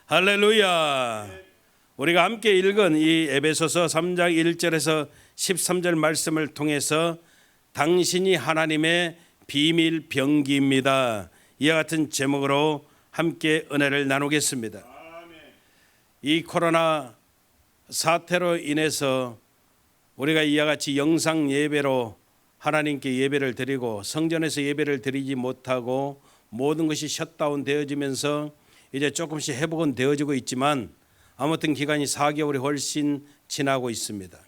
할렐루야. 우리가 함께 읽은 이 에베소서 3장 1절에서 13절 말씀을 통해서 당신이 하나님의 비밀 병기입니다. 이와 같은 제목으로 함께 은혜를 나누겠습니다. 이 코로나 사태로 인해서 우리가 이와 같이 영상 예배로 하나님께 예배를 드리고 성전에서 예배를 드리지 못하고 모든 것이 셧다운 되어지면서 이제 조금씩 회복은 되어지고 있지만 아무튼 기간이 4개월이 훨씬 지나고 있습니다.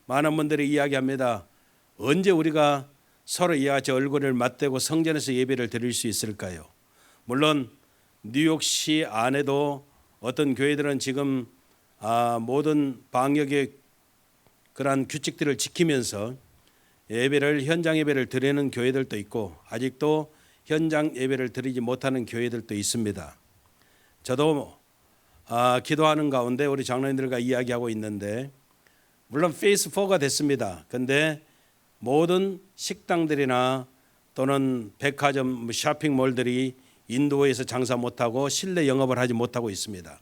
많은 분들이 이야기합니다. 언제 우리가 서로 이와 같이 얼굴을 맞대고 성전에서 예배를 드릴 수 있을까요? 물론 뉴욕시 안에도 어떤 교회들은 지금 모든 방역의 그러한 규칙들을 지키면서 현장 예배를 드리는 교회들도 있고 아직도 현장 예배를 드리지 못하는 교회들도 있습니다. 저도 기도하는 가운데 우리 장로님들과 이야기하고 있는데 물론 페이스 4가 됐습니다. 그런데 모든 식당들이나 또는 백화점, 쇼핑몰들이 인도에서 장사 못하고 실내 영업을 하지 못하고 있습니다.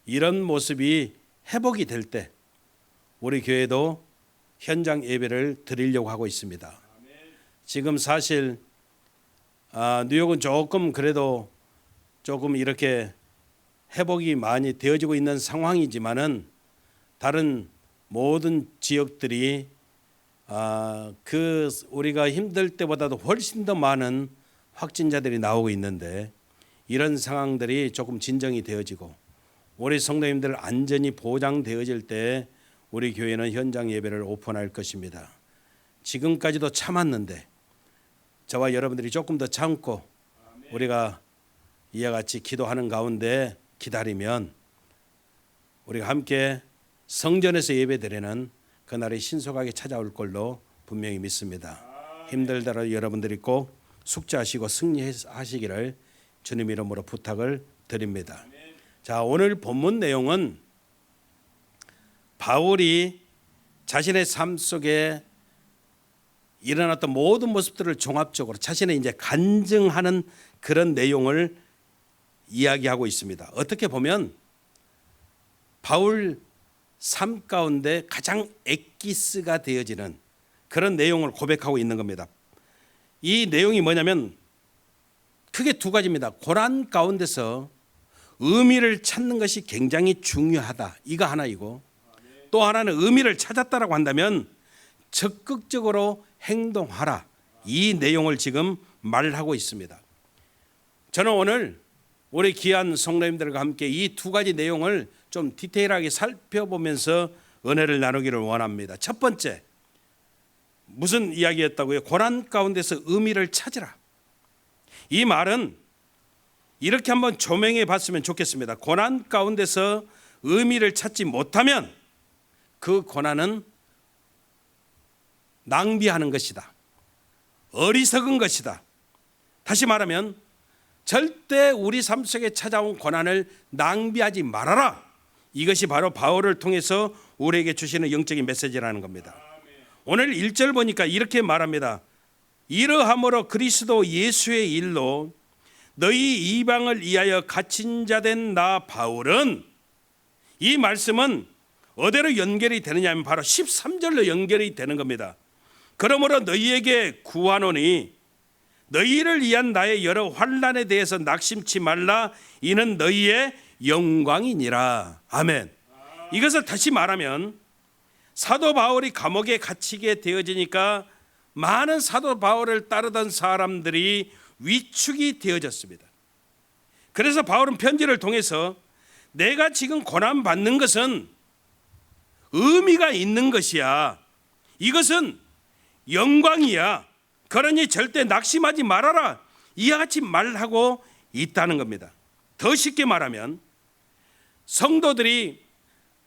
이런 모습이 회복이 될 때 우리 교회도 현장 예배를 드리려고 하고 있습니다. 지금 사실 뉴욕은 그래도 조금 이렇게 회복이 많이 되어지고 있는 상황이지만은 다른 모든 지역들이 우리가 힘들 때보다도 훨씬 더 많은 확진자들이 나오고 있는데 이런 상황들이 조금 진정이 되어지고 우리 성도님들 안전이 보장되어질 때 우리 교회는 현장 예배를 오픈할 것입니다. 지금까지도 참았는데 저와 여러분들이 조금 더 참고 우리가 이와 같이 기도하는 가운데 기다리면 우리가 함께 성전에서 예배드리는 그날이 신속하게 찾아올 걸로 분명히 믿습니다. 힘들더라도 여러분들이 꼭 숙제하시고 승리하시기를 주님 이름으로 부탁을 드립니다. 자, 오늘 본문 내용은 바울이 자신의 삶 속에 일어났던 모든 모습들을 종합적으로 자신의 이제 간증하는 그런 내용을 이야기하고 있습니다. 어떻게 보면 바울 삶 가운데 가장 엑기스가 되어지는 그런 내용을 고백하고 있는 겁니다. 이 내용이 뭐냐면 크게 두 가지입니다. 고난 가운데서 의미를 찾는 것이 굉장히 중요하다. 이거 하나이고 또 하나는 의미를 찾았다라고 한다면 적극적으로 행동하라. 이 내용을 지금 말하고 있습니다. 저는 오늘 우리 귀한 성도님들과 함께 이 두 가지 내용을 좀 디테일하게 살펴보면서 은혜를 나누기를 원합니다. 첫 번째, 무슨 이야기였다고요? 고난 가운데서 의미를 찾으라. 이 말은 이렇게 한번 조명해 봤으면 좋겠습니다. 고난 가운데서 의미를 찾지 못하면 그 고난은 낭비하는 것이다. 어리석은 것이다. 다시 말하면 절대 우리 삶 속에 찾아온 고난을 낭비하지 말아라. 이것이 바로 바울을 통해서 우리에게 주시는 영적인 메시지라는 겁니다. 오늘 1절 보니까 이렇게 말합니다. 이러함으로 그리스도 예수의 일로 너희 이방을 위하여 갇힌 자 된 나 바울은, 이 말씀은 어디로 연결이 되느냐 하면 바로 13절로 연결이 되는 겁니다. 그러므로 너희에게 구하노니 너희를 위한 나의 여러 환난에 대해서 낙심치 말라. 이는 너희의 영광이니라. 아멘. 이것을 다시 말하면 사도 바울이 감옥에 갇히게 되어지니까 많은 사도 바울을 따르던 사람들이 위축이 되어졌습니다. 그래서 바울은 편지를 통해서 내가 지금 고난받는 것은 의미가 있는 것이야. 이것은 영광이야. 그러니 절대 낙심하지 말아라. 이와 같이 말하고 있다는 겁니다. 더 쉽게 말하면 성도들이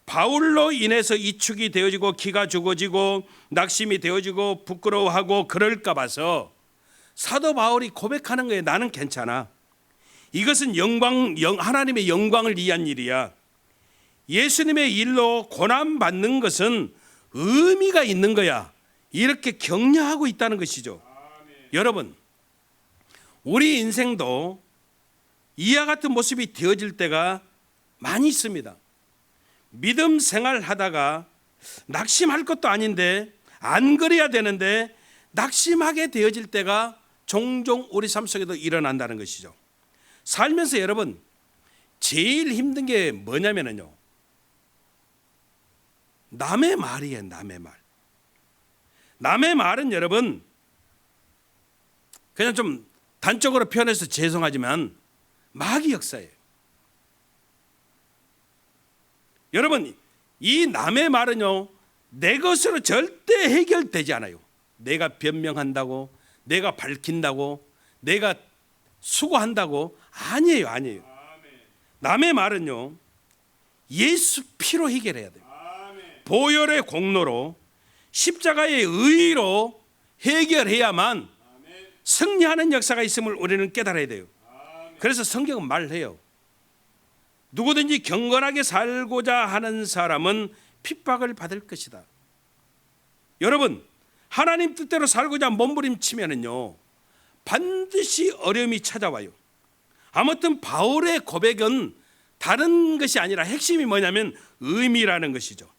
바울로 인해서 위축이 되어지고 기가 죽어지고 낙심이 되어지고 부끄러워하고 그럴까 봐서 사도 바울이 고백하는 거예요. 나는 괜찮아. 이것은 하나님의 영광을 위한 일이야. 예수님의 일로 고난받는 것은 의미가 있는 거야. 이렇게 격려하고 있다는 것이죠. 여러분, 우리 인생도 이와 같은 모습이 되어질 때가 많이 있습니다. 믿음 생활하다가 낙심할 것도 아닌데, 안 그래야 되는데 낙심하게 되어질 때가 종종 우리 삶 속에도 일어난다는 것이죠. 살면서 여러분 제일 힘든 게 뭐냐면요, 남의 말이에요. 남의 말. 남의 말은 여러분 그냥 좀 단적으로 표현해서 죄송하지만 마귀 역사예요. 여러분 이 남의 말은요, 내 것으로 절대 해결되지 않아요. 내가 변명한다고, 내가 밝힌다고, 내가 수고한다고, 아니에요. 아니에요. 남의 말은요, 예수 피로 해결해야 돼요. 보혈의 공로로, 십자가의 의로 해결해야만 승리하는 역사가 있음을 우리는 깨달아야 돼요. 그래서 성경은 말해요. 누구든지 경건하게 살고자 하는 사람은 핍박을 받을 것이다. 여러분 하나님 뜻대로 살고자 몸부림치면은요 반드시 어려움이 찾아와요. 아무튼 바울의 고백은 다른 것이 아니라 핵심이 뭐냐면 의미라는 것이죠.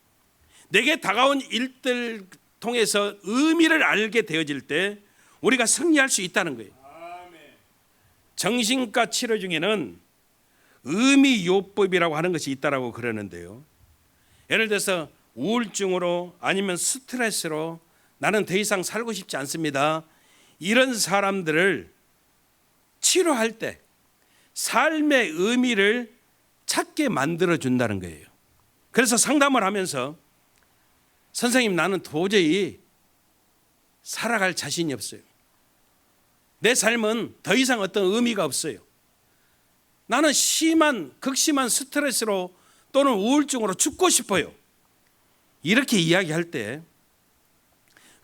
내게 다가온 일들 통해서 의미를 알게 되어질 때 우리가 승리할 수 있다는 거예요. 정신과 치료 중에는 의미요법이라고 하는 것이 있다라고 그러는데요. 예를 들어서 우울증으로 아니면 스트레스로 나는 더 이상 살고 싶지 않습니다, 이런 사람들을 치료할 때 삶의 의미를 찾게 만들어준다는 거예요. 그래서 상담을 하면서 선생님 나는 도저히 살아갈 자신이 없어요. 내 삶은 더 이상 어떤 의미가 없어요. 나는 극심한 스트레스로 또는 우울증으로 죽고 싶어요. 이렇게 이야기할 때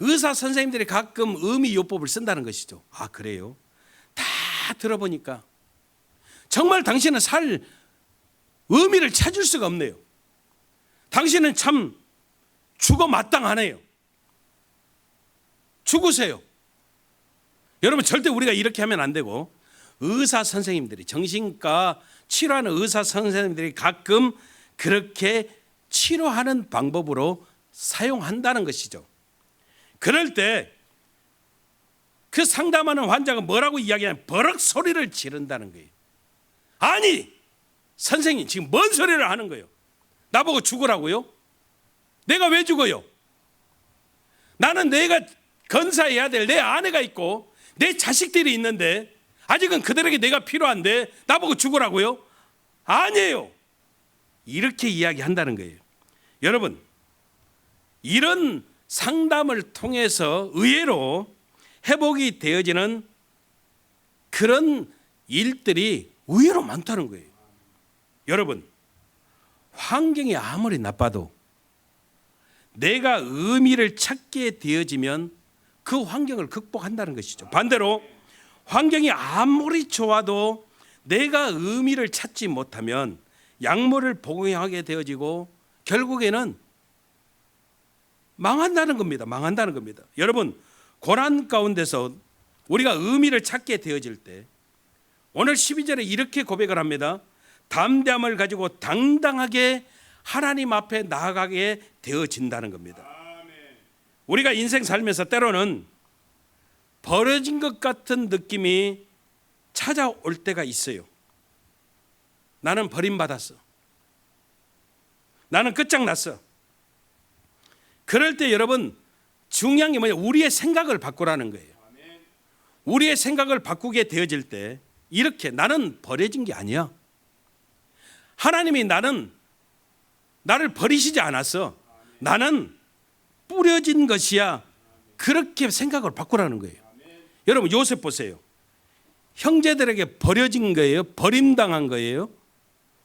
의사 선생님들이 가끔 의미요법을 쓴다는 것이죠. 아 그래요? 다 들어보니까 정말 당신은 살 의미를 찾을 수가 없네요. 당신은 참 죽어 마땅하네요. 죽으세요. 여러분 절대 우리가 이렇게 하면 안 되고, 의사 선생님들이, 정신과 치료하는 의사 선생님들이 가끔 그렇게 치료하는 방법으로 사용한다는 것이죠. 그럴 때 그 상담하는 환자가 뭐라고 이야기하냐면 버럭 소리를 지른다는 거예요. 아니 선생님 지금 뭔 소리를 하는 거예요? 나보고 죽으라고요? 내가 왜 죽어요? 나는 내가 건사해야 될 내 아내가 있고 내 자식들이 있는데 아직은 그들에게 내가 필요한데 나보고 죽으라고요? 아니에요. 이렇게 이야기한다는 거예요. 여러분 이런 상담을 통해서 의외로 회복이 되어지는 그런 일들이 의외로 많다는 거예요. 여러분 환경이 아무리 나빠도 내가 의미를 찾게 되어지면 그 환경을 극복한다는 것이죠. 반대로 환경이 아무리 좋아도 내가 의미를 찾지 못하면 약물을 복용하게 되어지고 결국에는 망한다는 겁니다. 망한다는 겁니다. 여러분 고난 가운데서 우리가 의미를 찾게 되어질 때 오늘 12절에 이렇게 고백을 합니다. 담대함을 가지고 당당하게 하나님 앞에 나아가게 되어진다는 겁니다. 우리가 인생 살면서 때로는 버려진 것 같은 느낌이 찾아올 때가 있어요. 나는 버림받았어. 나는 끝장났어. 그럴 때 여러분 중요한 게 뭐냐, 우리의 생각을 바꾸라는 거예요. 우리의 생각을 바꾸게 되어질 때 이렇게, 나는 버려진 게 아니야. 하나님이 나를 버리시지 않았어. 나는 뿌려진 것이야. 그렇게 생각을 바꾸라는 거예요. 여러분 요셉 보세요. 형제들에게 버려진 거예요? 버림당한 거예요?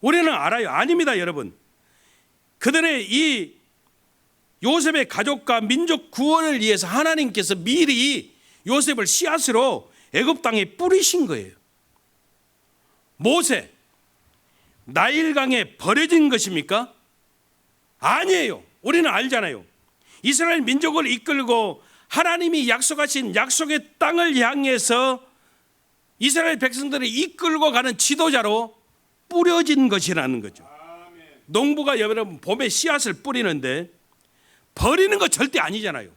우리는 알아요. 아닙니다. 여러분 그들의 이 요셉의 가족과 민족 구원을 위해서 하나님께서 미리 요셉을 씨앗으로 애굽 땅에 뿌리신 거예요. 모세 나일강에 버려진 것입니까? 아니에요. 우리는 알잖아요. 이스라엘 민족을 이끌고 하나님이 약속하신 약속의 땅을 향해서 이스라엘 백성들을 이끌고 가는 지도자로 뿌려진 것이라는 거죠. 농부가 여러분 봄에 씨앗을 뿌리는데 버리는 거 절대 아니잖아요.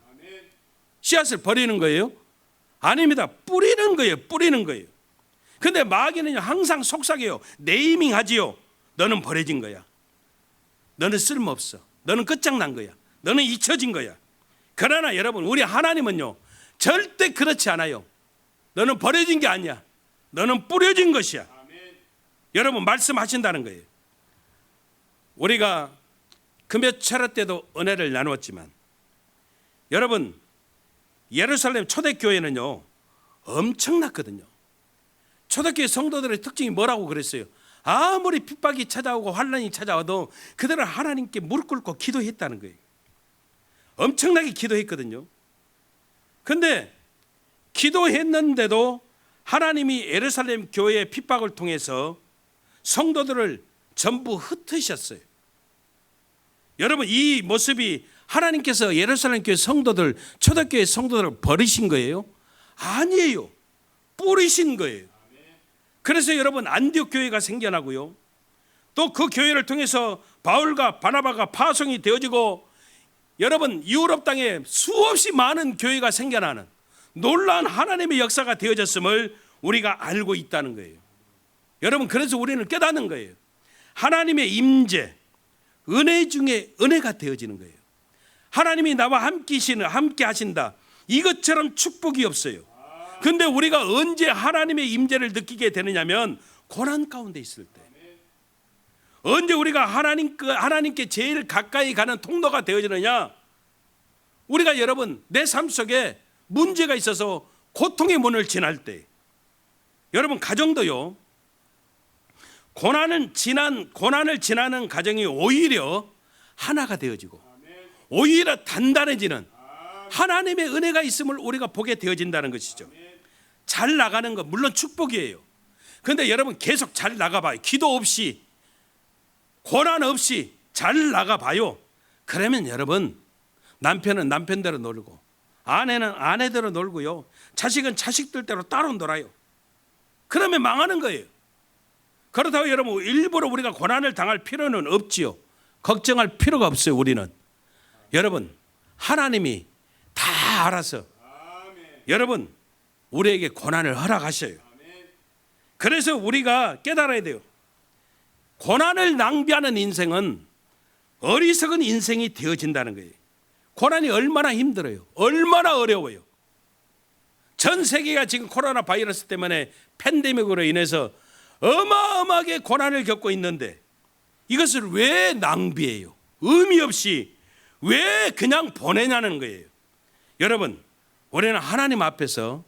씨앗을 버리는 거예요? 아닙니다. 뿌리는 거예요. 뿌리는 거예요. 근데 마귀는 항상 속삭여요. 네이밍 하지요. 너는 버려진 거야. 너는 쓸모없어. 너는 끝장난 거야. 너는 잊혀진 거야. 그러나 여러분, 우리 하나님은요 절대 그렇지 않아요. 너는 버려진 게 아니야. 너는 뿌려진 것이야. 여러분, 말씀하신다는 거예요. 우리가 금요 철학 때도 은혜를 나누었지만, 여러분, 예루살렘 초대교회는요 엄청났거든요. 초대교회 성도들의 특징이 뭐라고 그랬어요? 아무리 핍박이 찾아오고 환난이 찾아와도 그들은 하나님께 무릎 꿇고 기도했다는 거예요. 엄청나게 기도했거든요. 근데 기도했는데도 하나님이 예루살렘 교회의 핍박을 통해서 성도들을 전부 흩으셨어요. 여러분, 이 모습이 하나님께서 예루살렘 교회 성도들, 초대교회 성도들을 버리신 거예요? 아니에요. 뿌리신 거예요. 그래서 여러분, 안디옥 교회가 생겨나고요, 또 그 교회를 통해서 바울과 바나바가 파송이 되어지고, 여러분, 유럽 땅에 수없이 많은 교회가 생겨나는 놀라운 하나님의 역사가 되어졌음을 우리가 알고 있다는 거예요. 여러분, 그래서 우리는 깨닫는 거예요. 하나님의 임재, 은혜 중에 은혜가 되어지는 거예요. 하나님이 나와 함께 하신다, 이것처럼 축복이 없어요. 근데 우리가 언제 하나님의 임재를 느끼게 되느냐면 고난 가운데 있을 때. 언제 우리가 하나님께 제일 가까이 가는 통로가 되어지느냐? 우리가 여러분, 내 삶 속에 문제가 있어서 고통의 문을 지날 때. 여러분, 가정도요, 고난을 지나는 가정이 오히려 하나가 되어지고, 오히려 단단해지는 하나님의 은혜가 있음을 우리가 보게 되어진다는 것이죠. 잘 나가는 건 물론 축복이에요. 그런데 여러분, 계속 잘 나가봐요. 기도 없이, 고난 없이 잘 나가봐요. 그러면 여러분, 남편은 남편대로 놀고, 아내는 아내대로 놀고요, 자식은 자식들대로 따로 놀아요. 그러면 망하는 거예요. 그렇다고 여러분, 일부러 우리가 고난을 당할 필요는 없지요. 걱정할 필요가 없어요. 우리는 여러분, 하나님이 다 알아서 여러분 우리에게 고난을 허락하셔요. 그래서 우리가 깨달아야 돼요. 고난을 낭비하는 인생은 어리석은 인생이 되어진다는 거예요. 고난이 얼마나 힘들어요. 얼마나 어려워요. 전 세계가 지금 코로나 바이러스 때문에 팬데믹으로 인해서 어마어마하게 고난을 겪고 있는데 이것을 왜 낭비해요? 의미 없이 왜 그냥 보내냐는 거예요. 여러분, 우리는 하나님 앞에서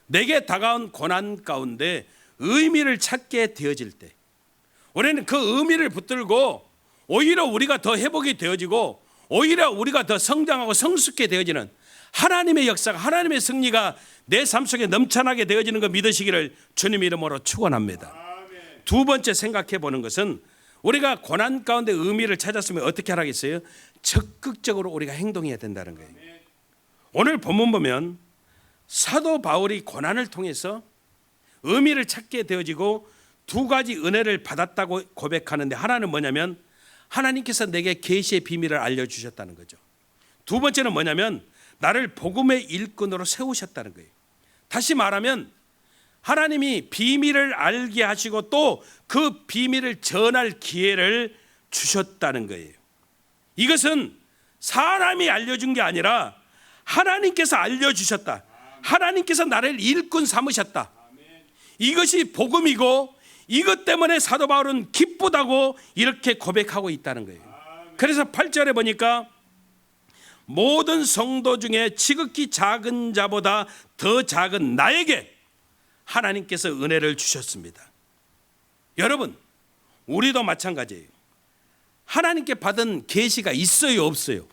내게 다가온 고난 가운데 의미를 찾게 되어질 때, 우리는 그 의미를 붙들고 오히려 우리가 더 회복이 되어지고, 오히려 우리가 더 성장하고 성숙해 되어지는 하나님의 역사가, 하나님의 승리가 내 삶 속에 넘쳐나게 되어지는 거 믿으시기를 주님 이름으로 축원합니다. 두 번째 생각해 보는 것은, 우리가 고난 가운데 의미를 찾았으면 어떻게 하라겠어요? 적극적으로 우리가 행동해야 된다는 거예요. 오늘 본문 보면 사도 바울이 고난을 통해서 의미를 찾게 되어지고 두 가지 은혜를 받았다고 고백하는데, 하나는 뭐냐면 하나님께서 내게 계시의 비밀을 알려주셨다는 거죠. 두 번째는 뭐냐면 나를 복음의 일꾼으로 세우셨다는 거예요. 다시 말하면 하나님이 비밀을 알게 하시고 또 그 비밀을 전할 기회를 주셨다는 거예요. 이것은 사람이 알려준 게 아니라 하나님께서 알려주셨다. 하나님께서 나를 일꾼 삼으셨다. 이것이 복음이고, 이것 때문에 사도 바울은 기쁘다고 이렇게 고백하고 있다는 거예요. 그래서 8절에 보니까 모든 성도 중에 지극히 작은 자보다 더 작은 나에게 하나님께서 은혜를 주셨습니다. 여러분, 우리도 마찬가지예요. 하나님께 받은 계시가 있어요, 없어요?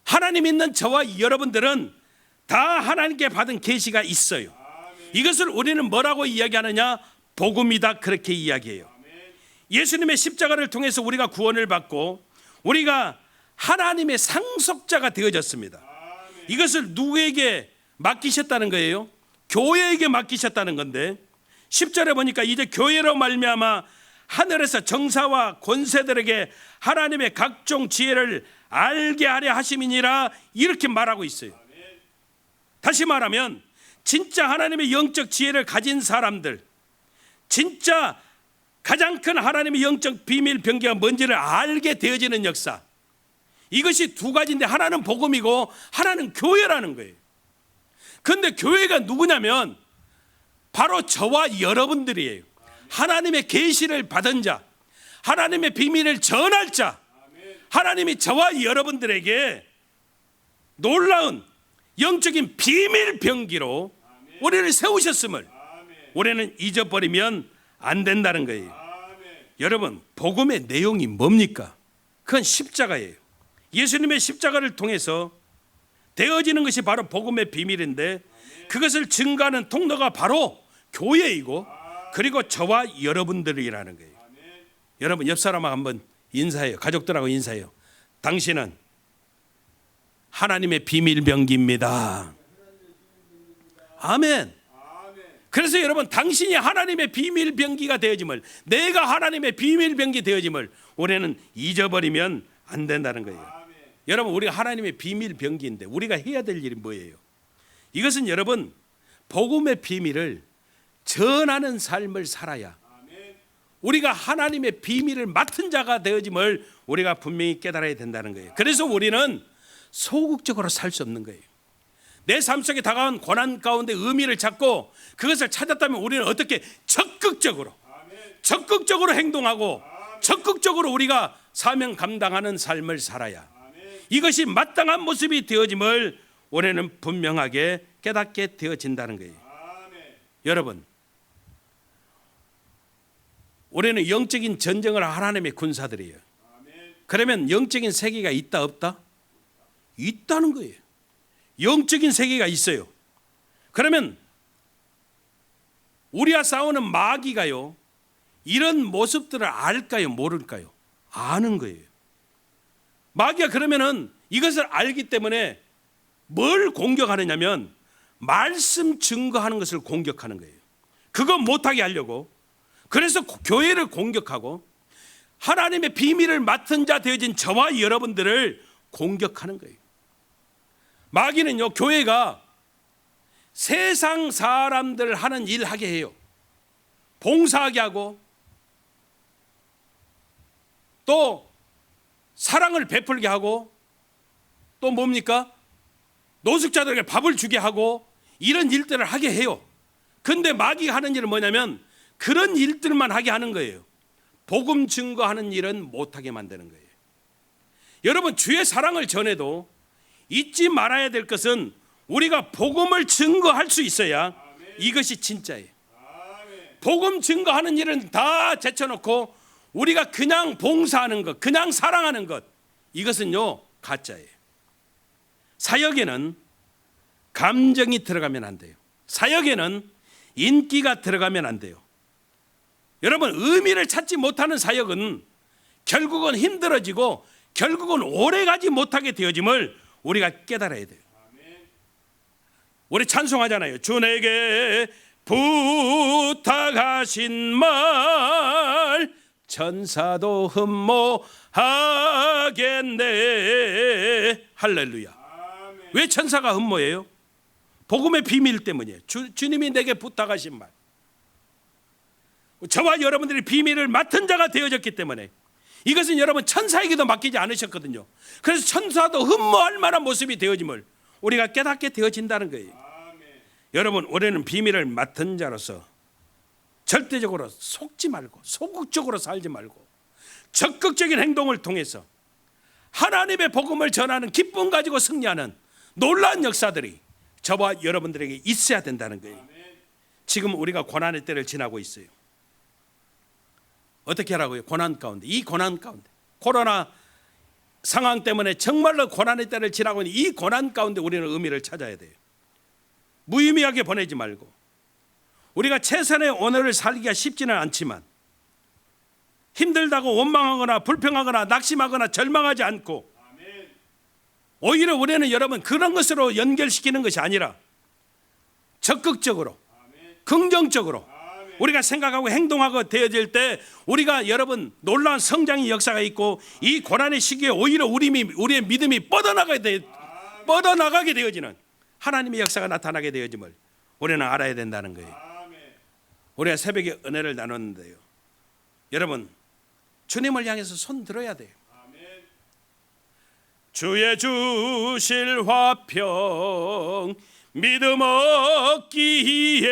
하나님 있는 저와 여러분들은 다 하나님께 받은 계시가 있어요. 이것을 우리는 뭐라고 이야기하느냐? 복음이다, 그렇게 이야기해요. 예수님의 십자가를 통해서 우리가 구원을 받고 우리가 하나님의 상속자가 되어졌습니다. 이것을 누구에게 맡기셨다는 거예요? 교회에게 맡기셨다는 건데, 10절에 보니까 이제 교회로 말미암아 하늘에서 정사와 권세들에게 하나님의 각종 지혜를 알게 하려 하심이니라 이렇게 말하고 있어요. 다시 말하면 진짜 하나님의 영적 지혜를 가진 사람들, 진짜 가장 큰 하나님의 영적 비밀 병기가 뭔지를 알게 되어지는 역사, 이것이 두 가지인데 하나는 복음이고 하나는 교회라는 거예요. 그런데 교회가 누구냐면 바로 저와 여러분들이에요. 하나님의 계시를 받은 자, 하나님의 비밀을 전할 자, 하나님이 저와 여러분들에게 놀라운 영적인 비밀 병기로 우리를 세우셨음을 우리는 잊어버리면 안 된다는 거예요. 여러분, 복음의 내용이 뭡니까? 그건 십자가예요. 예수님의 십자가를 통해서 되어지는 것이 바로 복음의 비밀인데, 그것을 증거하는 통로가 바로 교회이고 그리고 저와 여러분들이라는 거예요. 여러분, 옆 사람하고 한번 인사해요. 가족들하고 인사해요. 당신은 하나님의 비밀 병기입니다. 아멘. 그래서 여러분, 당신이 하나님의 비밀 병기가 되어짐을, 내가 하나님의 비밀 병기 되어짐을 우리는 잊어버리면 안 된다는 거예요. 여러분, 우리가 하나님의 비밀 병기인데 우리가 해야 될 일이 뭐예요? 이것은 여러분, 복음의 비밀을 전하는 삶을 살아야 우리가 하나님의 비밀을 맡은 자가 되어짐을 우리가 분명히 깨달아야 된다는 거예요. 그래서 우리는 소극적으로 살 수 없는 거예요. 내 삶 속에 다가온 고난 가운데 의미를 찾고 그것을 찾았다면 우리는 어떻게 적극적으로 행동하고 적극적으로 우리가 사명 감당하는 삶을 살아야 이것이 마땅한 모습이 되어짐을 우리는 분명하게 깨닫게 되어진다는 거예요. 여러분, 우리는 영적인 전쟁을 하나님의 군사들이에요. 그러면 영적인 세계가 있다 없다? 있다는 거예요. 영적인 세계가 있어요. 그러면 우리와 싸우는 마귀가요, 이런 모습들을 알까요, 모를까요? 아는 거예요. 마귀가 그러면은 이것을 알기 때문에 뭘 공격하느냐면 말씀 증거하는 것을 공격하는 거예요. 그거 못하게 하려고. 그래서 교회를 공격하고 하나님의 비밀을 맡은 자 되어진 저와 여러분들을 공격하는 거예요. 마귀는요, 교회가 세상 사람들 하는 일 하게 해요. 봉사하게 하고 또 사랑을 베풀게 하고 또 뭡니까? 노숙자들에게 밥을 주게 하고 이런 일들을 하게 해요. 근데 마귀가 하는 일은 뭐냐면 그런 일들만 하게 하는 거예요. 복음 증거하는 일은 못하게 만드는 거예요. 여러분, 주의 사랑을 전해도 잊지 말아야 될 것은 우리가 복음을 증거할 수 있어야 이것이 진짜예요. 복음 증거하는 일은 다 제쳐놓고 우리가 그냥 봉사하는 것, 그냥 사랑하는 것, 이것은요 가짜예요. 사역에는 감정이 들어가면 안 돼요. 사역에는 인기가 들어가면 안 돼요. 여러분, 의미를 찾지 못하는 사역은 결국은 힘들어지고 결국은 오래가지 못하게 되어짐을 우리가 깨달아야 돼요. 우리 찬송하잖아요. 주 내게 부탁하신 말 천사도 흠모하겠네. 할렐루야. 왜 천사가 흠모해요? 복음의 비밀 때문이에요. 주님이 내게 부탁하신 말, 저와 여러분들이 비밀을 맡은 자가 되어졌기 때문에 이것은 여러분 천사에게도 맡기지 않으셨거든요. 그래서 천사도 흠모할 만한 모습이 되어짐을 우리가 깨닫게 되어진다는 거예요. 여러분, 우리는 비밀을 맡은 자로서 절대적으로 속지 말고 소극적으로 살지 말고 적극적인 행동을 통해서 하나님의 복음을 전하는 기쁨 가지고 승리하는 놀라운 역사들이 저와 여러분들에게 있어야 된다는 거예요. 지금 우리가 고난의 때를 지나고 있어요. 어떻게 하라고요? 고난 가운데, 이 고난 가운데, 코로나 상황 때문에 정말로 고난의 때를 지나고 있는 이 고난 가운데 우리는 의미를 찾아야 돼요. 무의미하게 보내지 말고, 우리가 최선의 오늘을 살기가 쉽지는 않지만 힘들다고 원망하거나 불평하거나 낙심하거나 절망하지 않고 오히려 우리는 여러분 그런 것으로 연결시키는 것이 아니라 적극적으로 긍정적으로 우리가 생각하고 행동하고 되어질 때 우리가 여러분 놀라운 성장의 역사가 있고 이 고난의 시기에 오히려 우리의 믿음이 뻗어나가게 되어지는 하나님의 역사가 나타나게 되어짐을 우리는 알아야 된다는 거예요. 우리가 새벽에 은혜를 나눴는데요, 여러분 주님을 향해서 손 들어야 돼요. 주의 주실 화평 믿음 얻기에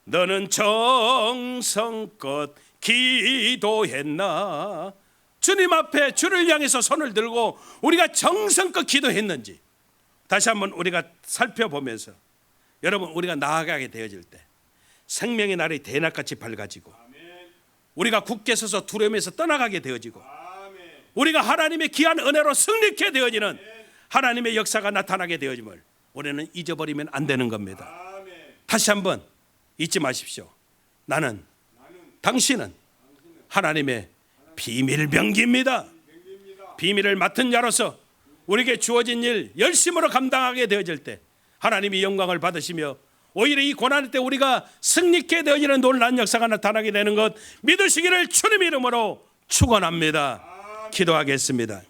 너는 정성껏 기도했나? 주님 앞에 주를 향해서 손을 들고 우리가 정성껏 기도했는지 다시 한번 우리가 살펴보면서 여러분 우리가 나아가게 되어질 때 생명의 날이 대낮같이 밝아지고 우리가 굳게 서서 두려움에서 떠나가게 되어지고 우리가 하나님의 귀한 은혜로 승리케 되어지는 하나님의 역사가 나타나게 되어짐을 우리는 잊어버리면 안 되는 겁니다. 다시 한번 잊지 마십시오. 당신은 하나님의 비밀 병기입니다. 비밀을 맡은 자로서 우리에게 주어진 일 열심으로 감당하게 되어질 때 하나님이 영광을 받으시며 오히려 이 고난의 때 우리가 승리케 되어지는 놀라운 역사가 나타나게 되는 것 믿으시기를 주님의 이름으로 축원합니다. 기도하겠습니다.